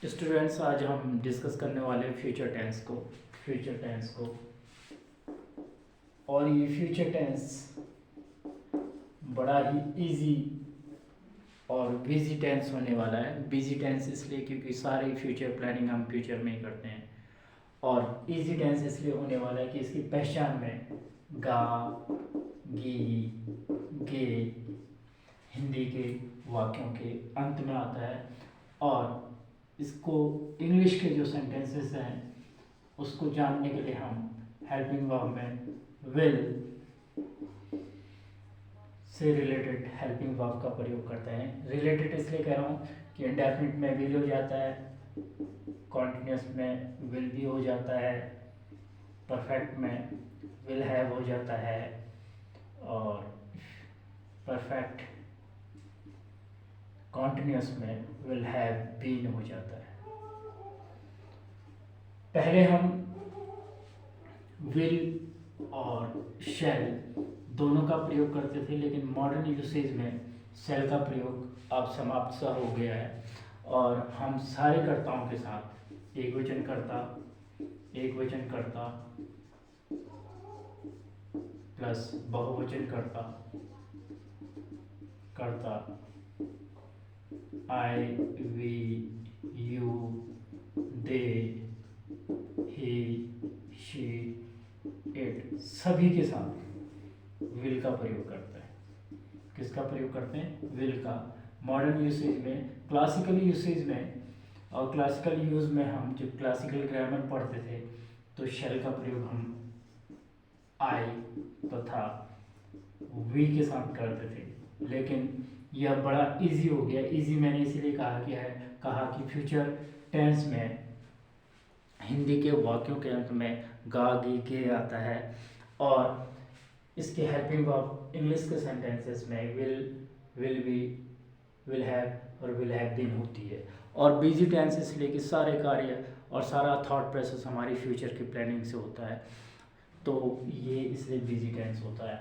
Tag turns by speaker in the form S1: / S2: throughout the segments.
S1: Students, आज हम discuss करने वाले हैं फ्यूचर टेंस को। और ये फ्यूचर टेंस बड़ा ही इजी और बिजी टेंस होने वाला है। बिजी टेंस इसलिए क्योंकि सारी फ्यूचर प्लानिंग हम फ्यूचर में ही करते हैं, और इजी टेंस इसलिए होने वाला है कि इसकी पहचान में गा, गी, गे हिंदी के वाक्यों के अंत में आता है। और इसको इंग्लिश के जो सेंटेंसेस हैं उसको जानने के लिए हम हेल्पिंग वर्ब में will say related helping verb का प्रयोग करते हैं। रिलेटेड इसलिए कह रहा हूँ कि इंडेफिनिट में विल हो जाता है, कॉन्टिन्यूस में विल भी हो जाता है, परफेक्ट में विल हैव हो जाता है, और परफेक्ट कॉन्टिन्यूस में विल हैव बीन हो जाता है। पहले हम विल और शैल दोनों का प्रयोग करते थे, लेकिन मॉडर्न यूसेज में शैल का प्रयोग अब समाप्त सा हो गया है, और हम सारे कर्ताओं के साथ एक वचन कर्ता प्लस बहुवचन कर्ता I, we, you, they, he, she, it सभी के साथ विल का प्रयोग करते हैं। किसका प्रयोग करते हैं? विल का। मॉडर्न यूसेज में, क्लासिकल यूसेज में और क्लासिकल यूज में हम जब क्लासिकल ग्रामर पढ़ते थे तो शैल का प्रयोग हम आई तथा वी के साथ करते थे, लेकिन यह बड़ा इजी हो गया। इजी मैंने इसीलिए कहा कि फ्यूचर टेंस में हिंदी के वाक्यों के अंत में गा, गी, के आता है, और इसके हेल्पिंग वर्ब इंग्लिश के सेंटेंसेस में विल बी, विल हैव और विल हैव बीन होती है। और बिजी टेंस इसलिए कि सारे कार्य और सारा थॉट प्रोसेस हमारी फ्यूचर की प्लानिंग से होता है, तो ये इसलिए बिजी टेंस होता है।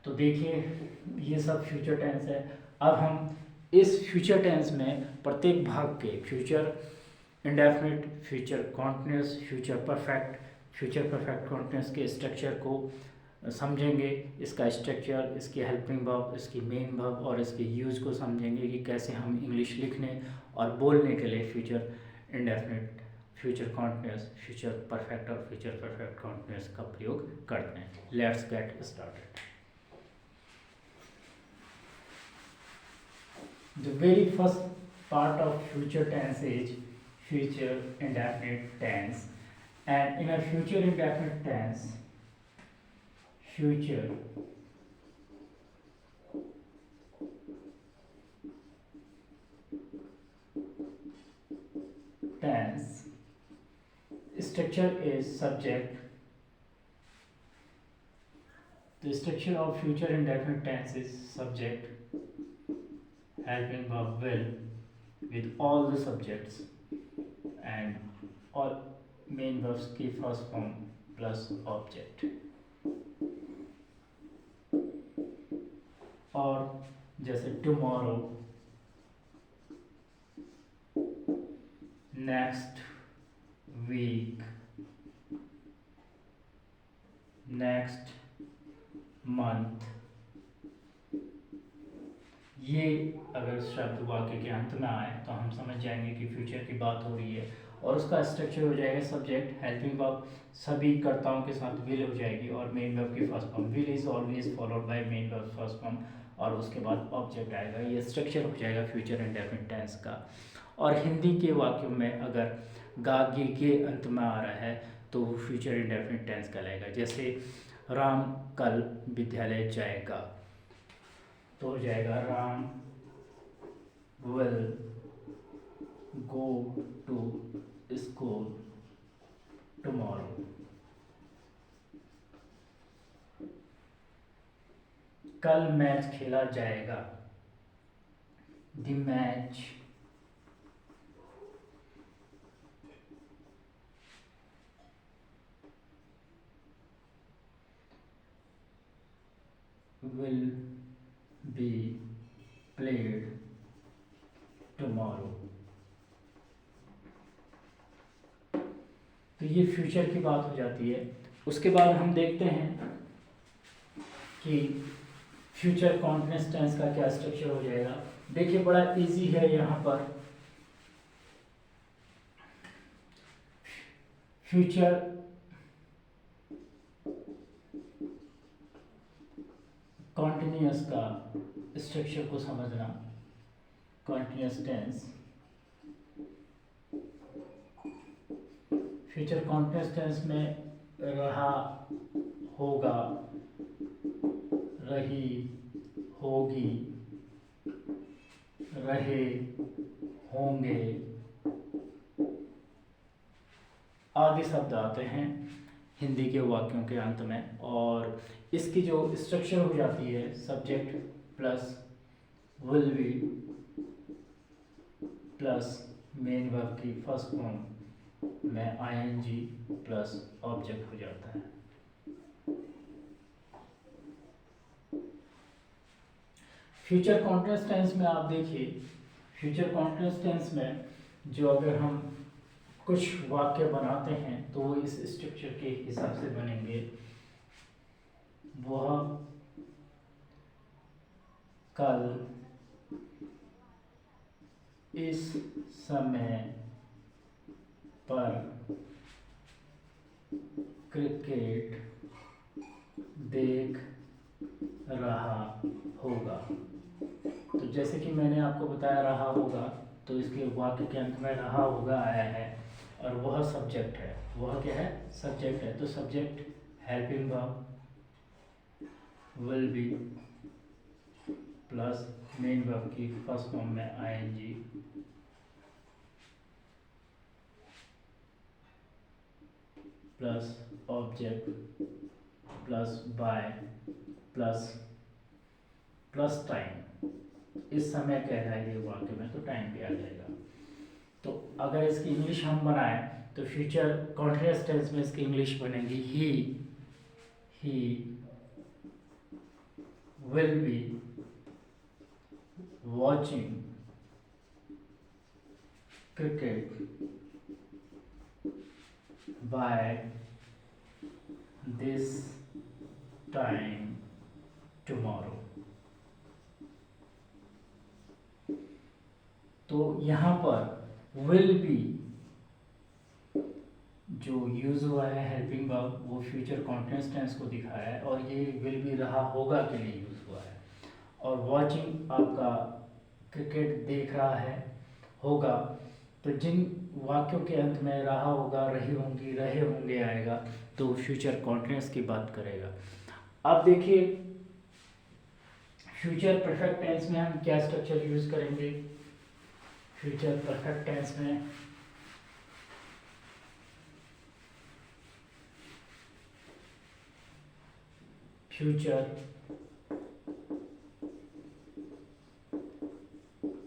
S1: तो देखिए, ये सब फ्यूचर टेंस है। अब हम इस फ्यूचर टेंस में प्रत्येक भाग के future indefinite, future continuous, future perfect continuous के स्ट्रक्चर को समझेंगे। इसका स्ट्रक्चर, इसकी हेल्पिंग वर्ब, इसकी मेन वर्ब और इसके यूज को समझेंगे कि कैसे हम इंग्लिश लिखने और बोलने के लिए future indefinite, future continuous, future perfect और फ्यूचर परफेक्ट कॉन्टिन्यूस का प्रयोग करते हैं। Let's get started. The very first part of future tense is future indefinite tense, and in a future indefinite tense, future tense structure is subject. The structure of future indefinite tense is subject, helping verb will with all the subjects, and all main verbs की first form plus object। और जैसे tomorrow, next week, next month, ये अगर शब्द वाक्य के अंत में आए तो हम समझ जाएंगे कि फ्यूचर की बात हो रही है, और उसका स्ट्रक्चर हो जाएगा सब्जेक्ट, हेल्पिंग वर्ब सभी कर्ताओं के साथ विल हो जाएगी, और मेन वर्ब की first form. Will is always followed by main verb first form, और उसके बाद ऑब्जेक्ट आएगा। ये स्ट्रक्चर हो जाएगा फ्यूचर इंडेफिनिट टेंस का। और हिंदी के वाक्यों में अगर गा, गी के अंत में आ रहा है तो वो फ्यूचर इंडेफिनिट टेंस कहलाएगा। जैसे राम कल विद्यालय जाएगा, तो हो जाएगा Ram will go to school tomorrow. कल मैच खेला जाएगा, the match will be played tomorrow। तो ये फ्यूचर की बात हो जाती है। उसके बाद हम देखते हैं कि फ्यूचर कॉन्टिन्यूअस टेंस का क्या स्ट्रक्चर हो जाएगा। देखिए बड़ा इजी है यहाँ पर। फ्यूचर कॉन्टिन्यूअस का स्ट्रक्चर को समझना। Continuous tense, future continuous tense में रहा, होगा, रही, होगी, रहे, होंगे आदि शब्द आते हैं हिंदी के वाक्यों के अंत में। और इसकी जो स्ट्रक्चर हो जाती है subject plus will be plus main verb की फर्स्ट फॉर्म में आईएनजी प्लस ऑब्जेक्ट हो जाता है। फ्यूचर कॉन्टिन्यूअस टेंस में आप देखिए, फ्यूचर कॉन्टिन्यूअस टेंस में जो अगर हम कुछ वाक्य बनाते हैं तो वो इस स्ट्रक्चर के हिसाब से बनेंगे। वह कल इस समय पर क्रिकेट देख रहा होगा। तो जैसे कि मैंने आपको बताया रहा होगा, तो इसके वाक्य के अंत में रहा होगा आया है और वह सब्जेक्ट है। वह क्या है? सब्जेक्ट है। तो subject helping verb will be plus main verb की फर्स्ट फॉर्म में ING plus object plus by plus plus time. इस समय कह रहा है ये वाक्य में, तो टाइम भी आ जाएगा। तो अगर इसकी इंग्लिश हम बनाएं तो फ्यूचर कॉन्टिन्यूअस टेंस में इसकी इंग्लिश बनेगी he will be watching cricket by this time tomorrow. तो यहाँ पर विल बी जो यूज हुआ है हेल्पिंग वर्ब वो फ्यूचर कॉन्टिन्यूअस टेंस को दिखाया है और ये विल बी रहा होगा के लिए यूज हुआ है। और वॉचिंग आपका क्रिकेट देख रहा है होगा। तो जिन वाक्यों के अंत में रहा होगा, रही होंगी, रहे होंगे आएगा तो फ्यूचर कॉन्टिन्यूअस की बात करेगा। अब देखिए फ्यूचर परफेक्ट टेंस में हम क्या स्ट्रक्चर यूज करेंगे। फ्यूचर परफेक्ट टेंस में future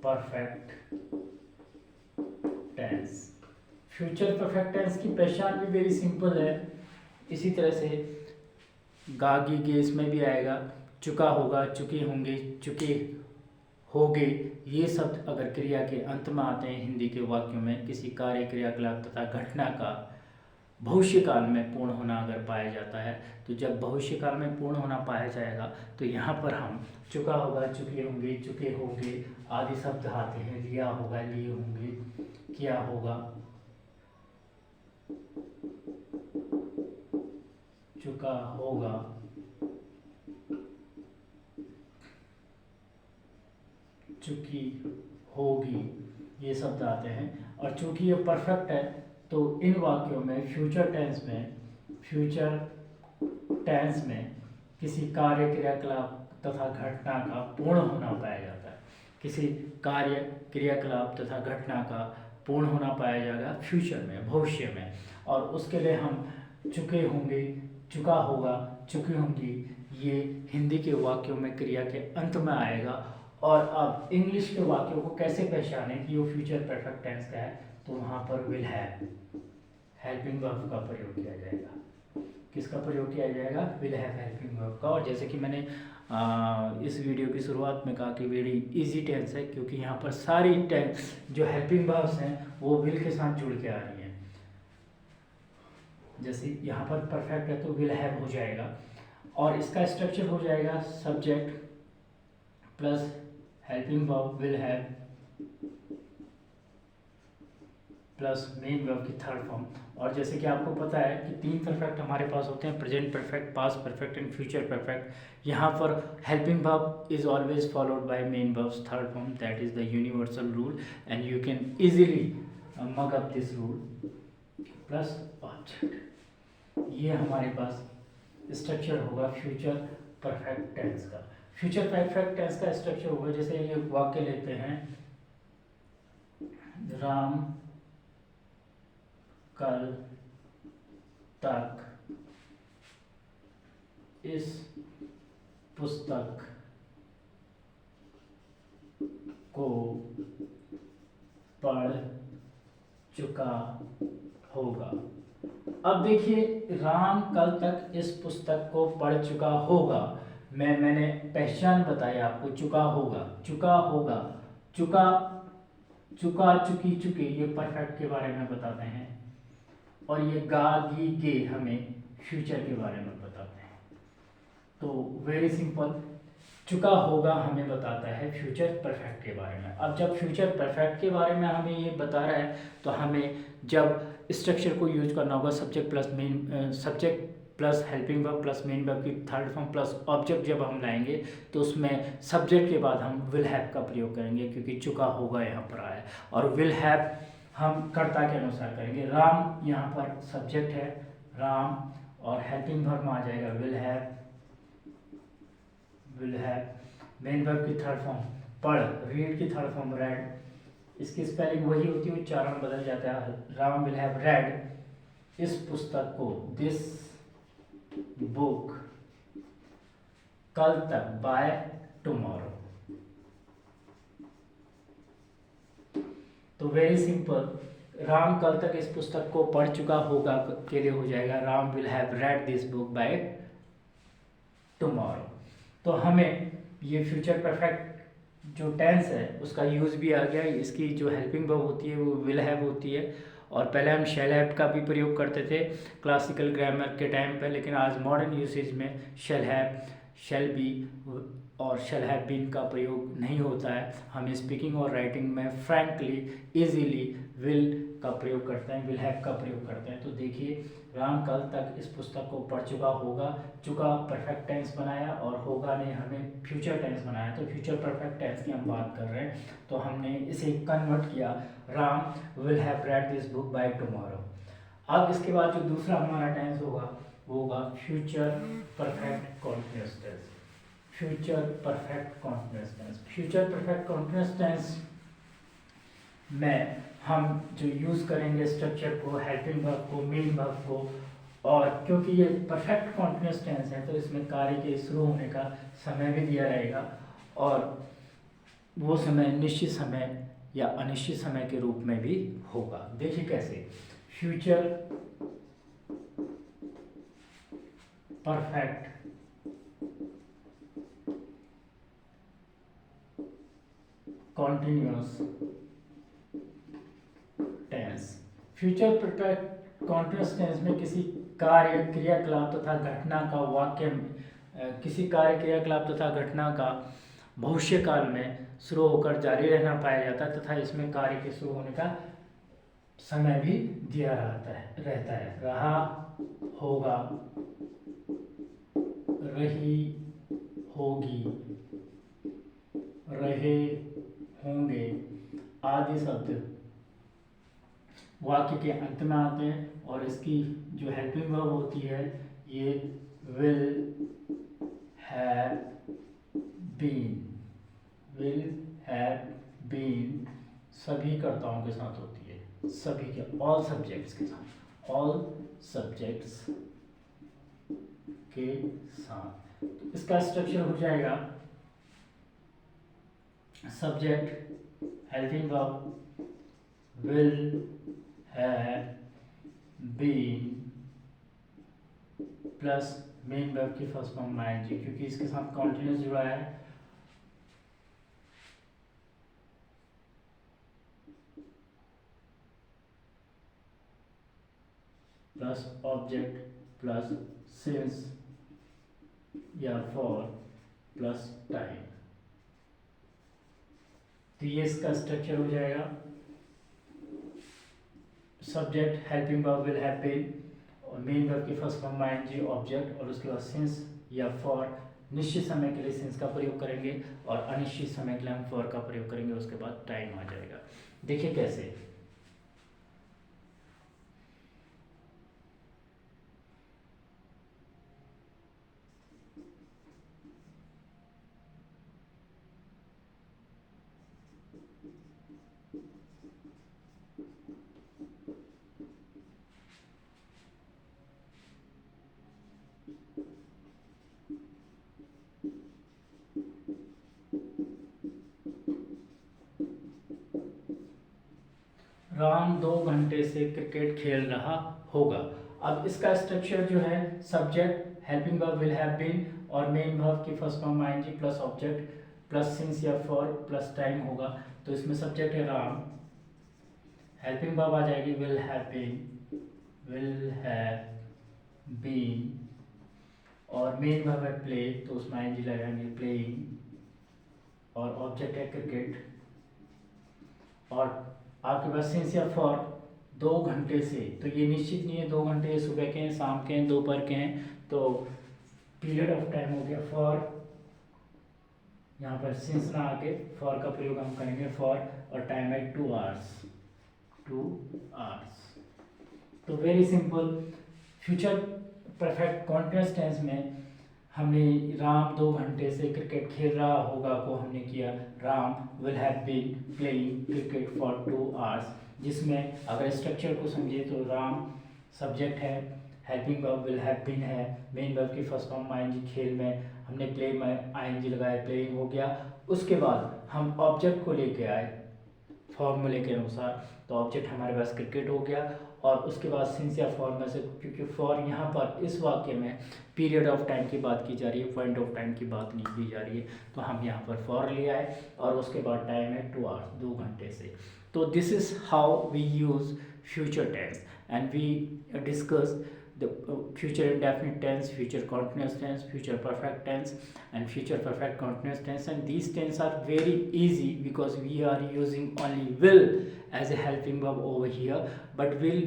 S1: perfect tense, future perfect tense की पहचान भी वेरी सिंपल है। इसी तरह से गागी गेस में भी आएगा, चुका होगा, चुके होंगे, चुके होगे। ये शब्द अगर क्रिया के अंत में आते हैं हिंदी के वाक्यों में किसी कार्य, क्रियाकलाप तथा घटना का भविष्यकाल में पूर्ण होना अगर पाया जाता है, तो जब भविष्यकाल में पूर्ण होना पाया जाएगा तो यहाँ पर हम चुका होगा, चुके होंगे, चुके होंगे आदि शब्द आते हैं। लिया होगा, लिए होंगे, किया होगा, चुका होगा, चुकी होगी, ये शब्द आते हैं। और चूंकि ये परफेक्ट है तो इन वाक्यों में फ्यूचर टेंस में किसी कार्य, क्रियाकलाप तथा घटना का पूर्ण होना पाया जाता है। किसी कार्य, क्रियाकलाप तथा घटना का पूर्ण होना पाया जाएगा फ्यूचर में, भविष्य में। और उसके लिए हम चुके होंगे, चुका होगा, चुकी होंगी ये हिंदी के वाक्यों में क्रिया के अंत में आएगा। और अब इंग्लिश के वाक्यों को कैसे पहचाने कि वो फ्यूचर परफेक्ट टेंस का है, तो वहाँ पर विल हैव, हेल्पिंग वर्ब का प्रयोग किया जाएगा। किसका प्रयोग किया जाएगा? विल हैव, हेल्पिंग वर्ब का। और जैसे कि मैंने इस वीडियो की शुरुआत में कहा कि वेरी इजी टेंस है, क्योंकि यहाँ पर सारी टेंस जो हेल्पिंग वर्ब्स हैं वो विल के साथ जुड़ के आ रही हैं। जैसे यहाँ पर परफेक्ट है तो विल हैव हो जाएगा, और इसका स्ट्रक्चर हो जाएगा subject plus helping verb will have plus main verb की थर्ड फॉर्म। और जैसे कि आपको पता है कि 3 परफेक्ट हमारे पास होते हैं, present perfect, past perfect and future perfect. यहाँ पर helping verb is always followed by main verbs third form, that is the universal rule and you can easily mug up this rule plus object. ये हमारे पास structure होगा future perfect tense का। Future perfect tense का structure होगा, जैसे ये वाक्य लेते हैं, राम कल तक इस पुस्तक को पढ़ चुका होगा। अब देखिए, राम कल तक इस पुस्तक को पढ़ चुका होगा, मैंने पहचान बताई आपको, चुका होगा, चुका होगा, चुका, चुका, चुकी, चुके, ये परफेक्ट के बारे में बताते हैं, और ये गा गी गे हमें फ्यूचर के बारे में बताते हैं। तो वेरी सिंपल, चुका होगा हमें बताता है फ्यूचर परफेक्ट के बारे में। अब जब फ्यूचर परफेक्ट के बारे में हमें ये बता रहा है तो हमें जब स्ट्रक्चर को यूज करना होगा, subject plus main, subject plus helping verb plus main verb की थर्ड फॉर्म प्लस ऑब्जेक्ट जब हम लाएंगे तो उसमें सब्जेक्ट के बाद हम विल हैव का प्रयोग करेंगे, क्योंकि चुका होगा यहाँ पर आया, और विल हैव हम कर्ता के अनुसार करेंगे। राम यहाँ पर सब्जेक्ट है, राम, और हेल्पिंग वर्ब में आ जाएगा will have, will have. Main verb की थर्ड फॉर्म पढ़, रीड की थर्ड फॉर्म रेड, इसकी स्पेलिंग वही होती है, उच्चारण बदल जाता है। राम विल हैव रेड इस पुस्तक को, दिस बुक, कल तक, बाय टुमारो। तो वेरी सिंपल, राम कल तक इस पुस्तक को पढ़ चुका होगा के लिए हो जाएगा Ram will have read this book by tomorrow. तो हमें ये फ्यूचर परफेक्ट जो टेंस है उसका यूज़ भी आ गया। इसकी जो हेल्पिंग वर्ब होती है वो विल हैव होती है, और पहले हम शैल हैव का भी प्रयोग करते थे क्लासिकल ग्रामर के टाइम पे, लेकिन आज मॉडर्न यूसेज में शैल हैव, शैल बी और शैल हैव बीन का प्रयोग नहीं होता है। हम स्पीकिंग और राइटिंग में फ्रैंकली, इजीली विल का प्रयोग करते हैं, विल हैव का प्रयोग करते हैं। तो देखिए, राम कल तक इस पुस्तक को पढ़ चुका होगा, चुका परफेक्ट टेंस बनाया, और होगा ने हमें फ्यूचर टेंस बनाया। तो फ्यूचर परफेक्ट टेंस की हम बात कर रहे हैं, तो हमने इसे कन्वर्ट किया, Ram will have read this book by tomorrow. अब इसके बाद जो दूसरा हमारा टेंस होगा वो होगा future perfect continuous tense. Future perfect continuous tense, future perfect continuous tense में हम जो यूज़ करेंगे स्ट्रक्चर को, हेल्पिंग वर्ब को, मेन वर्ब को, और क्योंकि ये परफेक्ट कॉन्टिन्यूअस टेंस है तो इसमें कार्य के शुरू होने का समय भी दिया रहेगा, और वो समय निश्चित समय या अनिश्चित समय के रूप में भी होगा। देखिए कैसे, future perfect continuous tense, future perfect continuous tense में किसी कार्य, क्रियाकलाप तथा घटना का वाक्य, किसी कार्य, क्रियाकलाप तथा घटना का भविष्य काल में शुरू होकर जारी रहना पाया जाता है, तथा इसमें कार्य के शुरू होने का समय भी दिया रहता है। रहा, होगा, रही, होगी, रहे, होंगे आदि शब्द वाक्य के अंत में आते हैं, और इसकी जो हेल्पिंग वर्ब होती है ये will have been, will have been सभी कर्ताओं के साथ होती है, सभी के, ऑल सब्जेक्ट्स के साथ, ऑल सब्जेक्ट्स के साथ। तो इसका स्ट्रक्चर हो जाएगा subject, helping verb, will have been plus main verb की फर्स्ट फॉर्म आईएनजी, क्योंकि इसके साथ कॉन्टिन्यूअस जुड़ा है, प्लस ऑब्जेक्ट प्लस सिंस या फॉर प्लस टाइम। तो ये इसका स्ट्रक्चर हो जाएगा। Subject helping verb will have been, और मेन वर्ब की फर्स्ट फॉर्म आईएनजी ऑब्जेक्ट, और उसके बाद सिंस या फॉर। निश्चित समय के लिए सिंस का प्रयोग करेंगे और अनिश्चित समय के लिए हम फॉर का प्रयोग करेंगे, उसके बाद टाइम आ जाएगा। देखिए कैसे। राम 2 घंटे से क्रिकेट खेल रहा होगा। अब इसका स्ट्रक्चर जो है, subject helping verb will have been और मेन वर्ब की first form ING plus object plus since या फॉर प्लस टाइम होगा। तो इसमें सब्जेक्ट है राम, हेल्पिंग वर्ब आ जाएगी विल हैव बीन, और मेन वर्ब है प्ले, तो उसमें आईएनजी लगाएंगे प्लेइंग, और ऑब्जेक्ट है क्रिकेट, और आपके पास सिंस या फॉर 2 घंटे से। तो ये निश्चित नहीं है 2 घंटे सुबह के हैं, शाम के हैं, दोपहर के हैं, तो पीरियड ऑफ टाइम हो गया फॉर। यहाँ पर सिंस ना आके फॉर का प्रयोग हम करेंगे फॉर, और टाइम है 2 आवर्स। तो very simple. Future perfect continuous tense में हमने राम 2 घंटे से क्रिकेट खेल रहा होगा को हमने किया Ram will have been playing cricket for 2 hours, जिसमें अगर स्ट्रक्चर को समझे तो राम सब्जेक्ट है, helping verb will have been है, मेन वर्ब की फर्स्ट फॉर्म आईएनजी, खेल में हमने प्ले में आईएनजी लगाया, प्लेइंग हो गया। उसके बाद हम ऑब्जेक्ट को लेके आए फॉर्मूले के अनुसार, तो ऑब्जेक्ट हमारे पास क्रिकेट हो गया, और उसके बाद सिंस या फॉर में से, क्योंकि फॉर यहाँ पर इस वाक्य में पीरियड ऑफ टाइम की बात की जा रही है, पॉइंट ऑफ टाइम की बात नहीं की जा रही है, तो हम यहाँ पर फॉर ले आए, और उसके बाद टाइम है 2 आवर्स, 2 घंटे से। तो this is how we use future tense, and we discuss the future indefinite tense, future continuous tense, future perfect tense, and future perfect continuous tense. And these tense are very easy because we are using only will as a helping verb over here, but will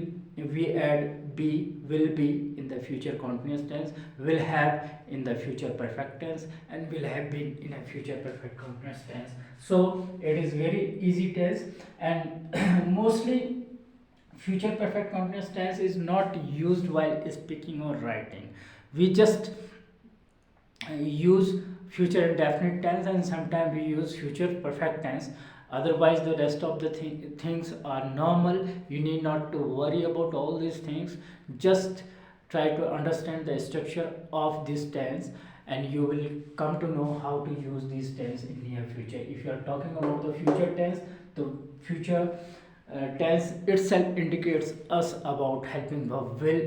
S1: we add be, will be in the future continuous tense, will have in the future perfect tense, and will have been in a future perfect continuous tense. So it is very easy tense, and mostly future perfect continuous tense is not used while speaking or writing. We just use future indefinite tense, and sometimes we use future perfect tense. Otherwise the rest of the things are normal. You need not to worry about all these things. Just try to understand the structure of this tense, and you will come to know how to use these tense in near future. If you are talking about the future tense, the future tense itself indicates us about helping verb will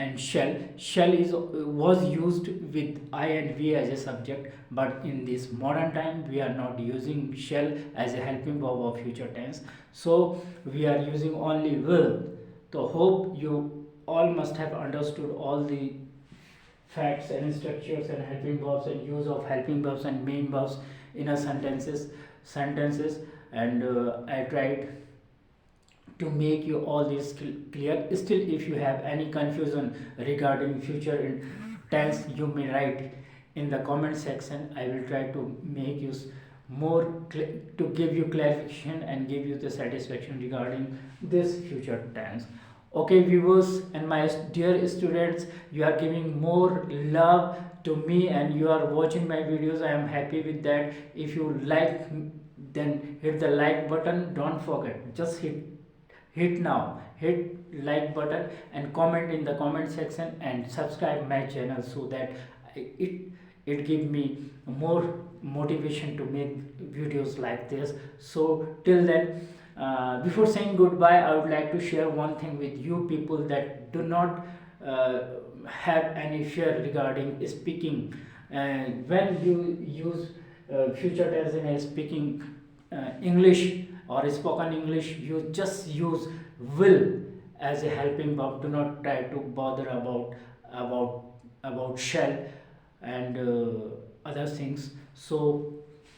S1: and shall. Shall is was used with I and we as a subject, but in this modern time we are not using shall as a helping verb of future tense, so we are using only will. So hope you all must have understood all the facts and structures and helping verbs and use of helping verbs and main verbs in a sentences, and I tried to make you all this clear. Still, if you have any confusion regarding future tense, you may write in the comment section. I will try to make you more to give you clarification and give you the satisfaction regarding this future tense. Okay viewers and my dear students, you are giving more love to me and you are watching my videos. I am happy with that. If you like, then hit the like button. Don't forget, just hit now, hit like button and comment in the comment section, and subscribe my channel so that it give me more motivation to make videos like this. So till then, before saying goodbye, I would like to share one thing with you people that do not have any fear regarding speaking. When you use future tense in a speaking English or spoken English, you just use will as a helping verb. Do not try to bother about shall and other things. So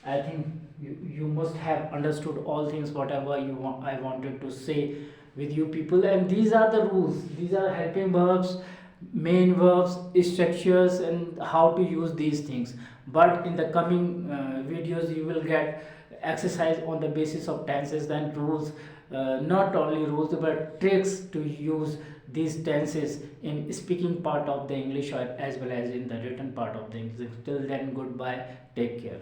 S1: I think you must have understood all things whatever I wanted to say with you people. And these are the rules, these are helping verbs, main verbs, structures, and how to use these things. But in the coming videos you will get exercise on the basis of tenses and rules, not only rules but tricks to use these tenses in speaking part of the English or as well as in the written part of the English. Till then, goodbye, take care.